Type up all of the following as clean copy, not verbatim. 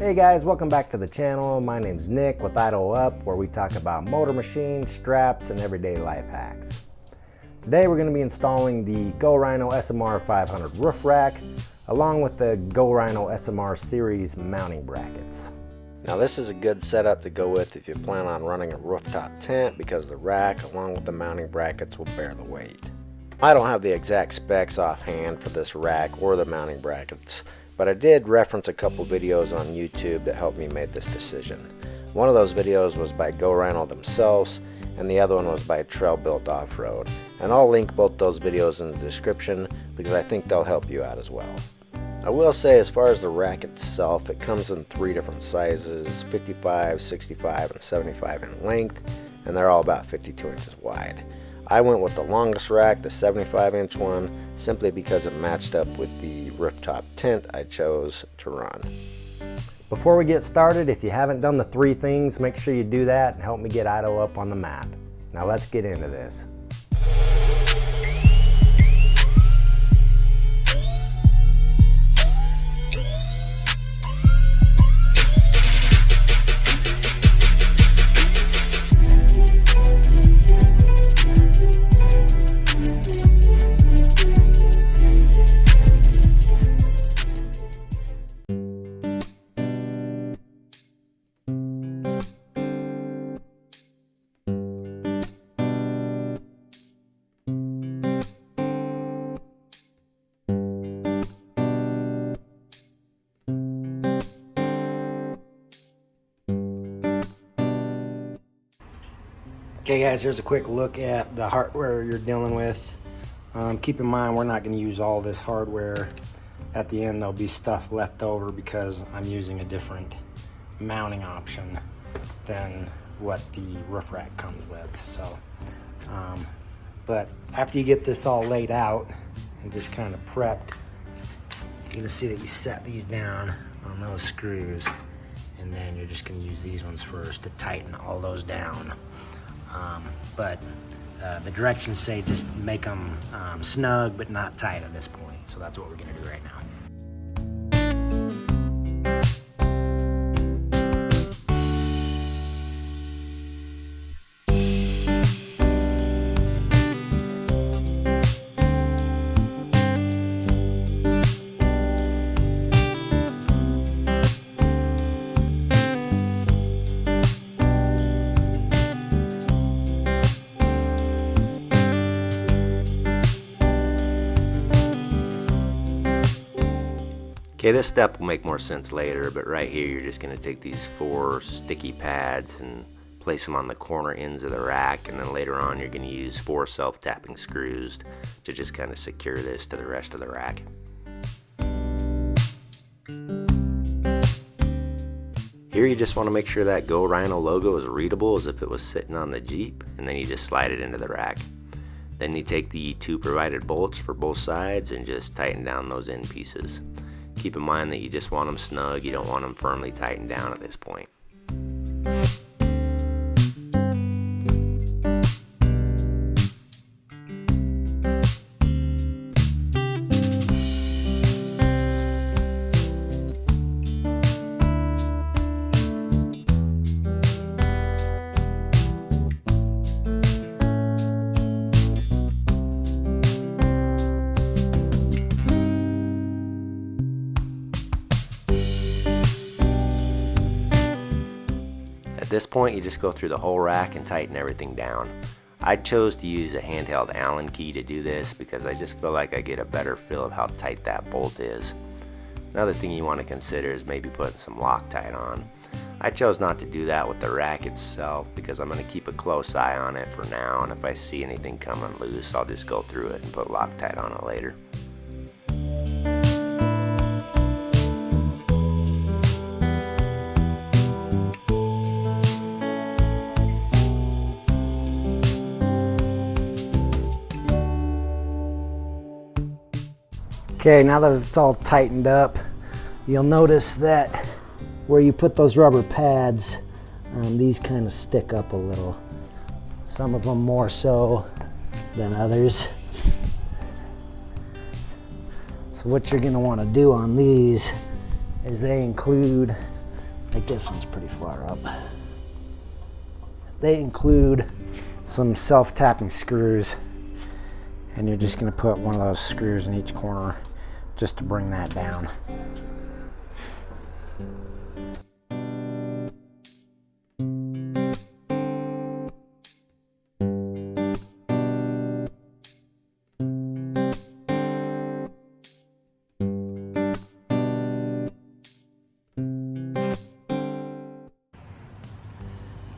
Hey guys, welcome back to the channel. My name's Nick with Idle Up, where we talk about motor machines, straps, and everyday life hacks. Today we're going to be installing the Rhino SMR500 roof rack, along with the Rhino SMR series mounting brackets. Now this is a good setup to go with if you plan on running a rooftop tent, because the rack along with the mounting brackets will bear the weight. I don't have the exact specs offhand for this rack or the mounting brackets, but I did reference a couple videos on YouTube that helped me make this decision. One of those videos was by Rhino themselves, and the other one was by Trail Built Off-Road. And I'll link both those videos in the description because I think they'll help you out as well. I will say, as far as the rack itself, it comes in 3 different sizes: 55, 65, and 75 in length, and they're all about 52 inches wide. I went with the longest rack, the 75-inch one, simply because it matched up with the rooftop tent I chose to run. Before we get started, if you haven't done the 3 things, make sure you do that and help me get Idle Up on the map. Now let's get into this. Okay guys, here's a quick look at the hardware you're dealing with. Keep in mind, we're not going to use all this hardware. At the end there'll be stuff left over because I'm using a different mounting option than what the roof rack comes with. So, but after you get this all laid out and just kind of prepped, you're going to see that you set these down on those screws, and then you're just going to use these ones first to tighten all those down. But the directions say just make them snug but not tight at this point. So that's what we're going to do right now. Okay, this step will make more sense later, but right here you're just going to take these 4 sticky pads and place them on the corner ends of the rack, and then later on you're going to use 4 self-tapping screws to just kind of secure this to the rest of the rack. Here you just want to make sure that Rhino logo is readable as if it was sitting on the Jeep, and then you just slide it into the rack. Then you take the 2 provided bolts for both sides and just tighten down those end pieces. Keep in mind that you just want them snug, you don't want them firmly tightened down at this point. At this point, you just go through the whole rack and tighten everything down. I chose to use a handheld Allen key to do this because I just feel like I get a better feel of how tight that bolt is. Another thing you want to consider is maybe putting some Loctite on. I chose not to do that with the rack itself because I'm going to keep a close eye on it for now, and if I see anything coming loose, I'll just go through it and put Loctite on it later. Okay, now that it's all tightened up, you'll notice that where you put those rubber pads, these kind of stick up a little. Some of them more so than others. So what you're going to want to do on these is they include Like this one's pretty far up. They include some self-tapping screws, and you're just going to put one of those screws in each corner just to bring that down.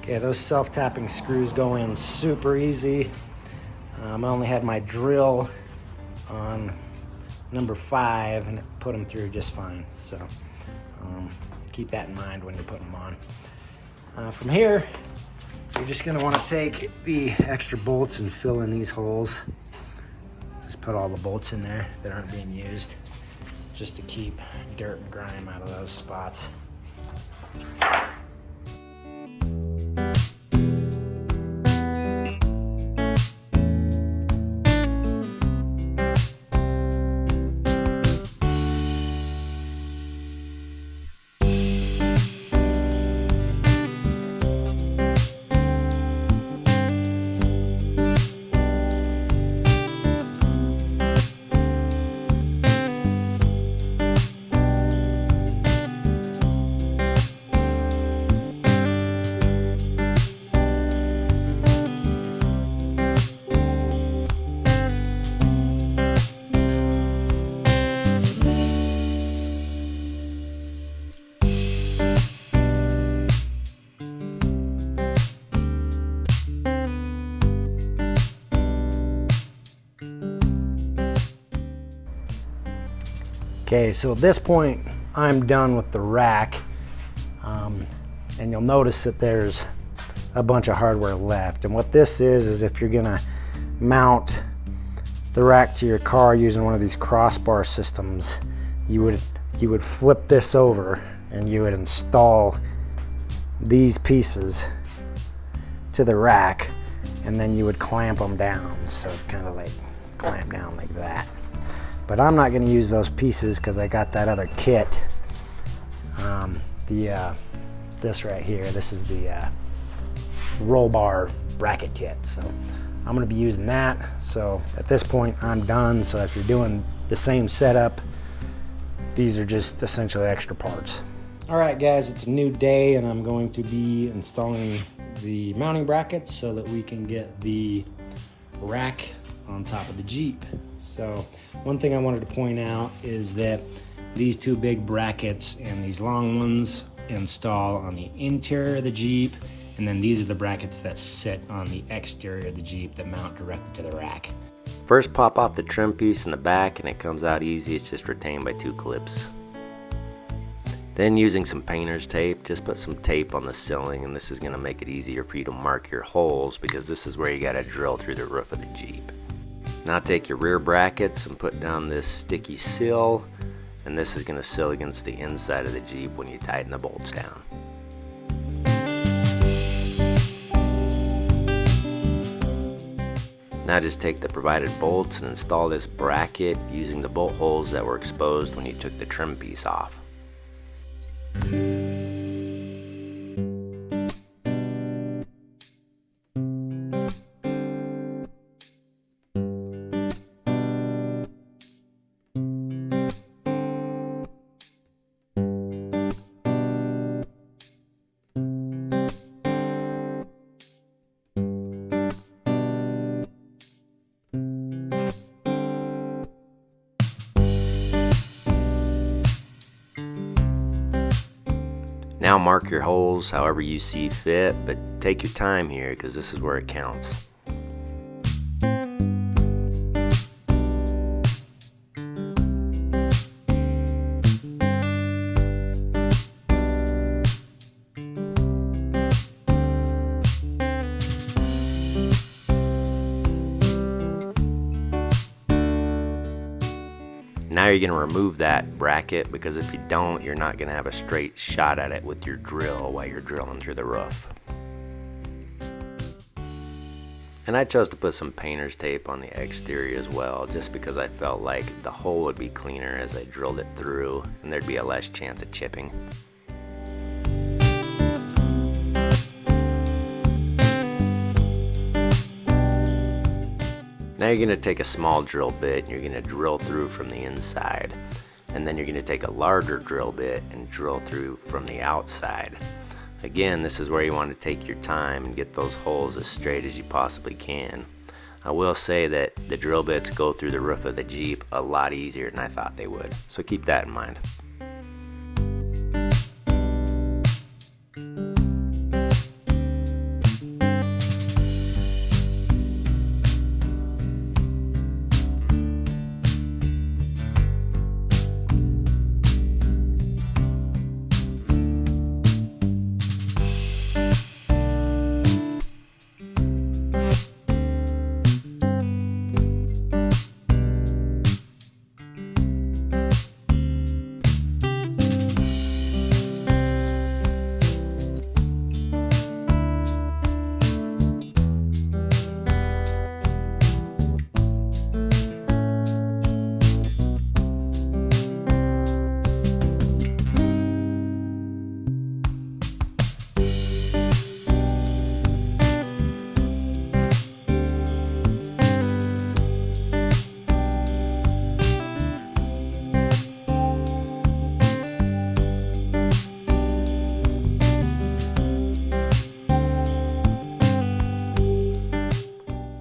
Okay, those self-tapping screws go in super easy. I only had my drill on number 5 and it put them through just fine. So keep that in mind when you're putting them on. From here, you're just going to want to take the extra bolts and fill in these holes. Just put all the bolts in there that aren't being used, just to keep dirt and grime out of those spots. Okay, so at this point, I'm done with the rack, and you'll notice that there's a bunch of hardware left. And what this is if you're gonna mount the rack to your car using one of these crossbar systems, you would flip this over and you would install these pieces to the rack, and then you would clamp them down. So kind of like clamp down like that. But I'm not going to use those pieces because I got that other kit. This right here, this is the roll bar bracket kit. So I'm going to be using that. So at this point, I'm done. So if you're doing the same setup, these are just essentially extra parts. All right, guys, it's a new day, and I'm going to be installing the mounting brackets so that we can get the rack on top of the Jeep. So one thing I wanted to point out is that these two big brackets and these long ones install on the interior of the Jeep, and then these are the brackets that sit on the exterior of the Jeep that mount directly to the rack. First, pop off the trim piece in the back and it comes out easy. It's just retained by 2 clips. Then, using some painter's tape, just put some tape on the ceiling, and this is going to make it easier for you to mark your holes, because this is where you got to drill through the roof of the Jeep. Now take your rear brackets and put down this sticky seal, and this is going to seal against the inside of the Jeep when you tighten the bolts down. Now just take the provided bolts and install this bracket using the bolt holes that were exposed when you took the trim piece off. Now mark your holes however you see fit, but take your time here because this is where it counts. Now you're going to remove that bracket, because if you don't, you're not going to have a straight shot at it with your drill while you're drilling through the roof. And I chose to put some painter's tape on the exterior as well, just because I felt like the hole would be cleaner as I drilled it through and there'd be a less chance of chipping. you're going to take a small drill bit and you're going to drill through from the inside. And then you're going to take a larger drill bit and drill through from the outside. Again, this is where you want to take your time and get those holes as straight as you possibly can. I will say that the drill bits go through the roof of the Jeep a lot easier than I thought they would, so keep that in mind.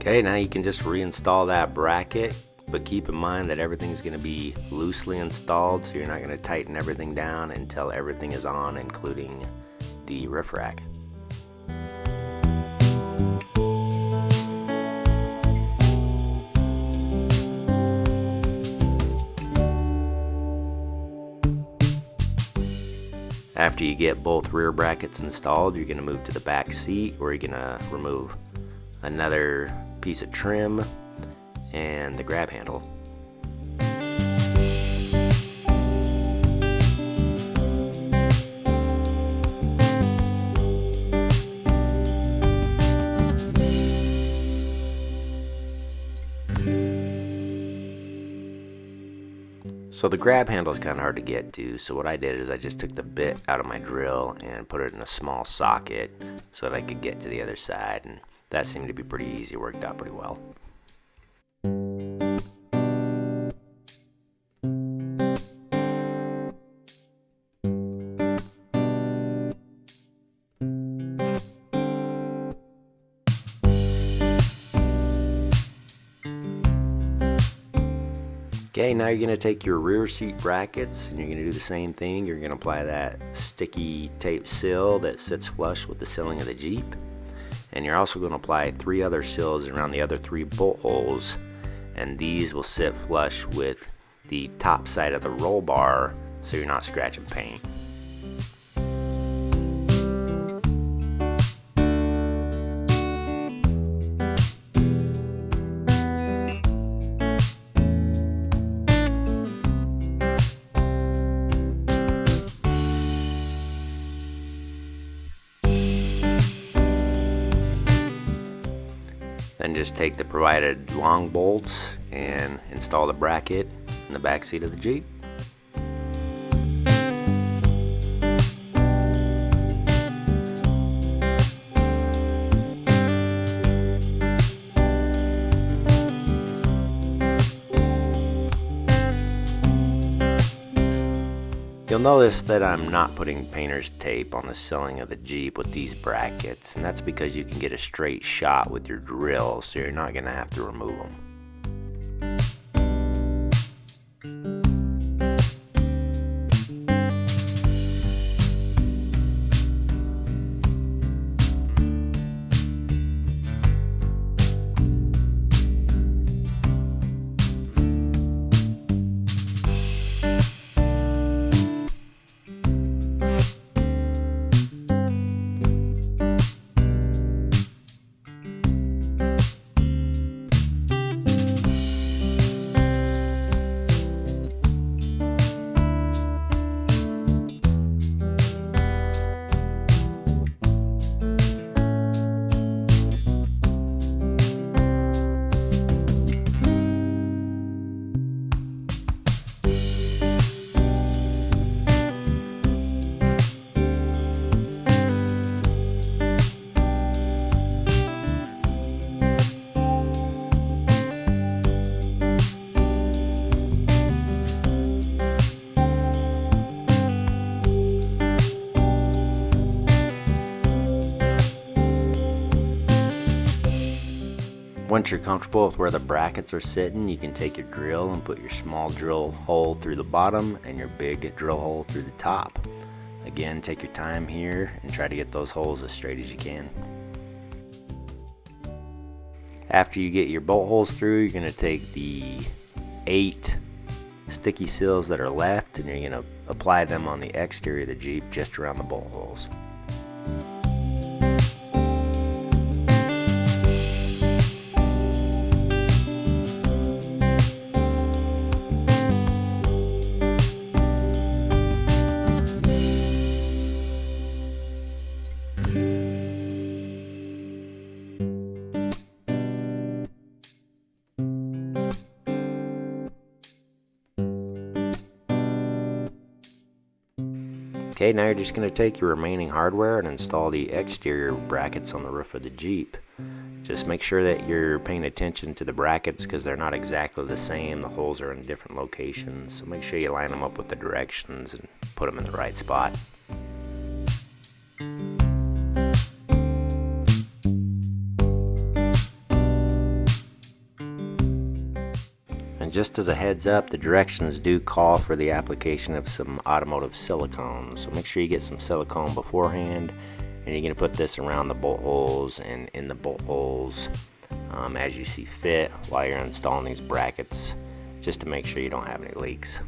Okay, now you can just reinstall that bracket, but keep in mind that everything's going to be loosely installed, so you're not going to tighten everything down until everything is on, including the roof rack. After you get both rear brackets installed, you're going to move to the back seat, where you're going to remove another piece of trim and the grab handle. So the grab handle is kind of hard to get to, so what I did is I just took the bit out of my drill and put it in a small socket so that I could get to the other side, and that seemed to be pretty easy, worked out pretty well. Okay, now you're going to take your rear seat brackets and you're going to do the same thing. You're going to apply that sticky tape seal that sits flush with the ceiling of the Jeep. And you're also going to apply 3 other seals around the other 3 bolt holes, and these will sit flush with the top side of the roll bar so you're not scratching paint. Then just take the provided long bolts and install the bracket in the back seat of the Jeep. You'll notice that I'm not putting painter's tape on the ceiling of the Jeep with these brackets, and that's because you can get a straight shot with your drill, so you're not going to have to remove them. Once you're comfortable with where the brackets are sitting, you can take your drill and put your small drill hole through the bottom and your big drill hole through the top. Again, take your time here and try to get those holes as straight as you can. After you get your bolt holes through, you're going to take the 8 sticky seals that are left and you're going to apply them on the exterior of the Jeep just around the bolt holes. Okay, now you're just going to take your remaining hardware and install the exterior brackets on the roof of the Jeep. Just make sure that you're paying attention to the brackets because they're not exactly the same. The holes are in different locations, so make sure you line them up with the directions and put them in the right spot. Just as a heads up, the directions do call for the application of some automotive silicone, so make sure you get some silicone beforehand, and you're going to put this around the bolt holes and in the bolt holes as you see fit while you're installing these brackets, just to make sure you don't have any leaks.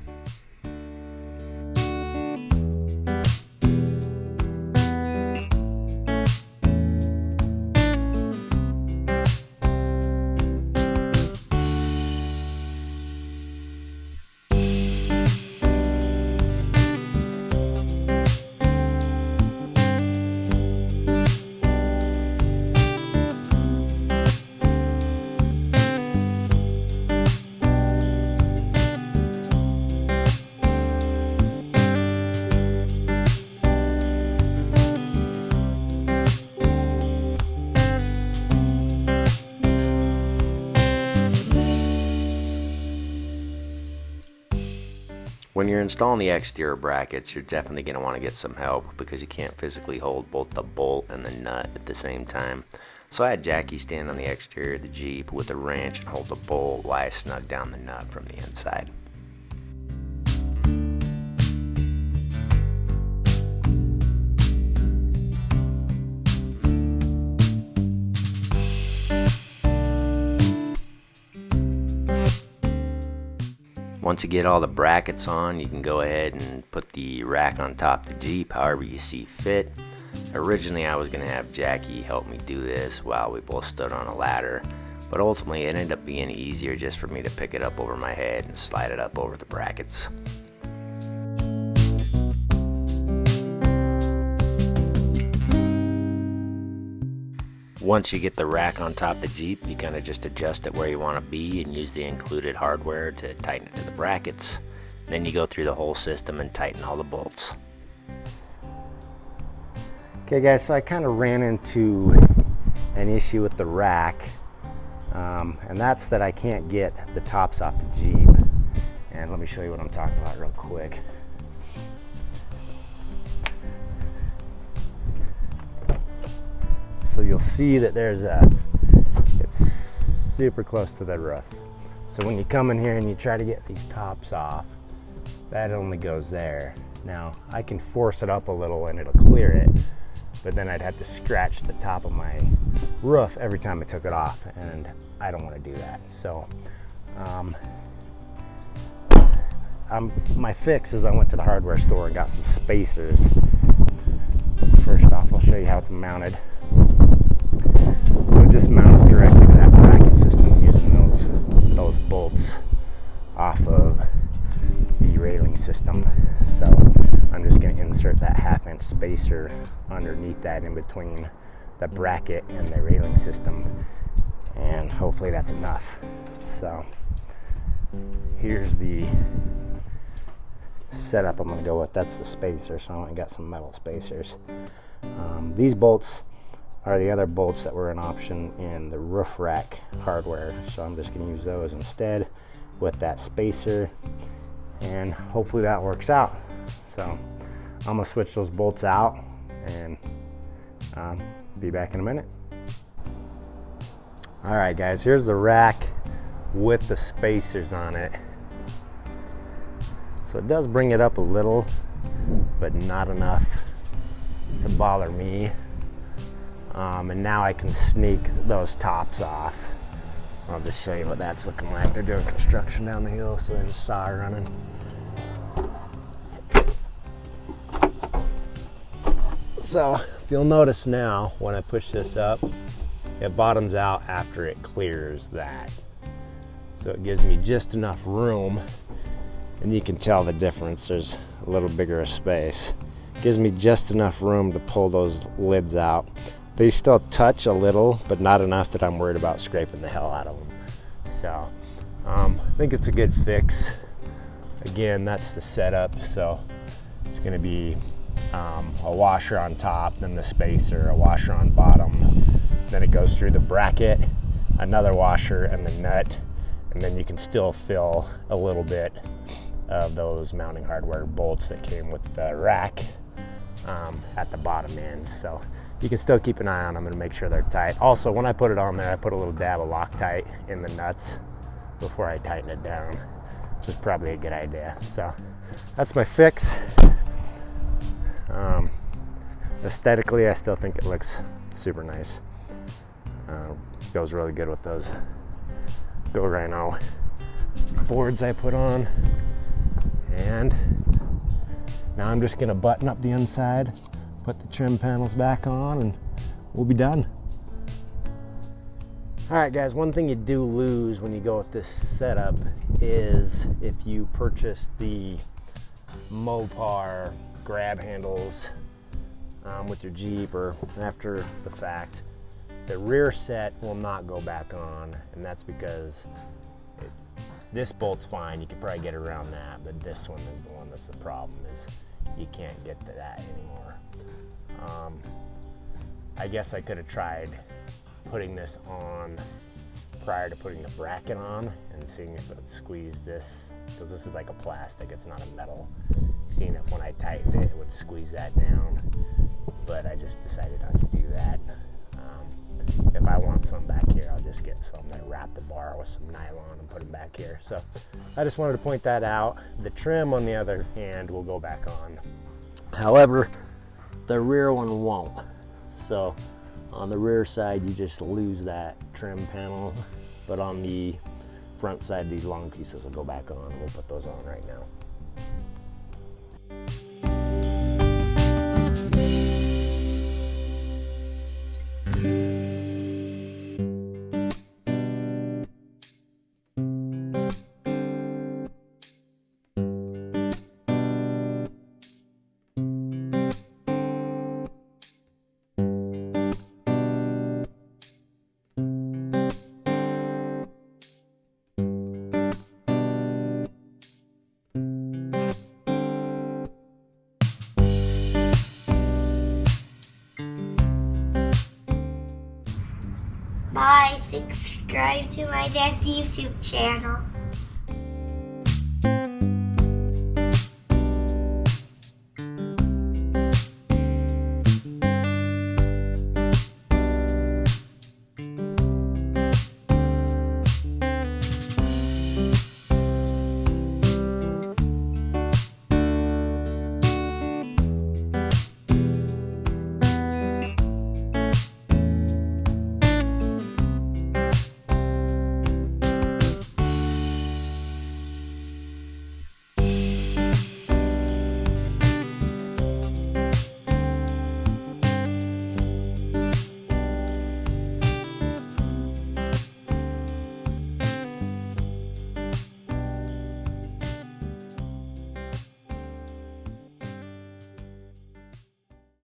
When you're installing the exterior brackets, you're definitely going to want to get some help because you can't physically hold both the bolt and the nut at the same time. So I had Jackie stand on the exterior of the Jeep with a wrench and hold the bolt while I snug down the nut from the inside. Once you get all the brackets on, you can go ahead and put the rack on top of the Jeep however you see fit. Originally I was going to have Jackie help me do this while we both stood on a ladder, but ultimately it ended up being easier just for me to pick it up over my head and slide it up over the brackets. Once you get the rack on top of the Jeep, you kind of just adjust it where you want to be and use the included hardware to tighten it to the brackets. Then you go through the whole system and tighten all the bolts. Okay guys, so I kind of ran into an issue with the rack, and that's that I can't get the tops off the Jeep. And let me show you what I'm talking about real quick. So you'll see that it's super close to the roof. So when you come in here and you try to get these tops off, that only goes there. Now I can force it up a little and it'll clear it, but then I'd have to scratch the top of my roof every time I took it off, and I don't want to do that. So my fix is I went to the hardware store and got some spacers. First off, I'll show you how it's mounted. So it just mounts directly to that bracket system using those bolts off of the railing system. So I'm just going to insert that 1/2 inch spacer underneath that in between the bracket and the railing system, and hopefully that's enough. So here's the setup I'm going to go with. That's the spacer, so I only got some metal spacers. These bolts are the other bolts that were an option in the roof rack hardware, so I'm just going to use those instead with that spacer, and hopefully that works out. So I'm going to switch those bolts out and be back in a minute. All right guys, here's the rack with the spacers on it. So it does bring it up a little, but not enough to bother me. And now I can sneak those tops off. I'll just show you what that's looking like. They're doing construction down the hill, so there's a saw running. So if you'll notice now, when I push this up, it bottoms out after it clears that. So it gives me just enough room, and you can tell the difference. There's a little bigger of space. It gives me just enough room to pull those lids out. They still touch a little, but not enough that I'm worried about scraping the hell out of them. So I think it's a good fix. Again, that's the setup. So it's gonna be a washer on top, then the spacer, a washer on bottom. Then it goes through the bracket, another washer and the nut, and then you can still fill a little bit of those mounting hardware bolts that came with the rack at the bottom end. So you can still keep an eye on them and make sure they're tight. Also, when I put it on there, I put a little dab of Loctite in the nuts before I tighten it down, which is probably a good idea. So that's my fix. Aesthetically, I still think it looks super nice. Goes really good with those Go Rhino boards I put on. And now I'm just gonna button up the inside, put the trim panels back on, and we'll be done. All right guys, one thing you do lose when you go with this setup is if you purchase the Mopar grab handles with your Jeep or after the fact, the rear set will not go back on, and that's because this bolt's fine. You can probably get around that, but this one is the one that's the problem, is you can't get to that anymore. I guess I could have tried putting this on prior to putting the bracket on and seeing if it would squeeze this, because this is like a plastic, it's not a metal. Seeing if when I tightened it, it would squeeze that down, but I just decided not to do that. If I want some back here, I'll just get some that wrap the bar with some nylon and put them back here. So I just wanted to point that out. The trim, on the other hand, will go back on. However, the rear one won't. So on the rear side, you just lose that trim panel, but on the front side, these long pieces will go back on. We'll put those on right now. Bye. Subscribe to my dad's YouTube channel.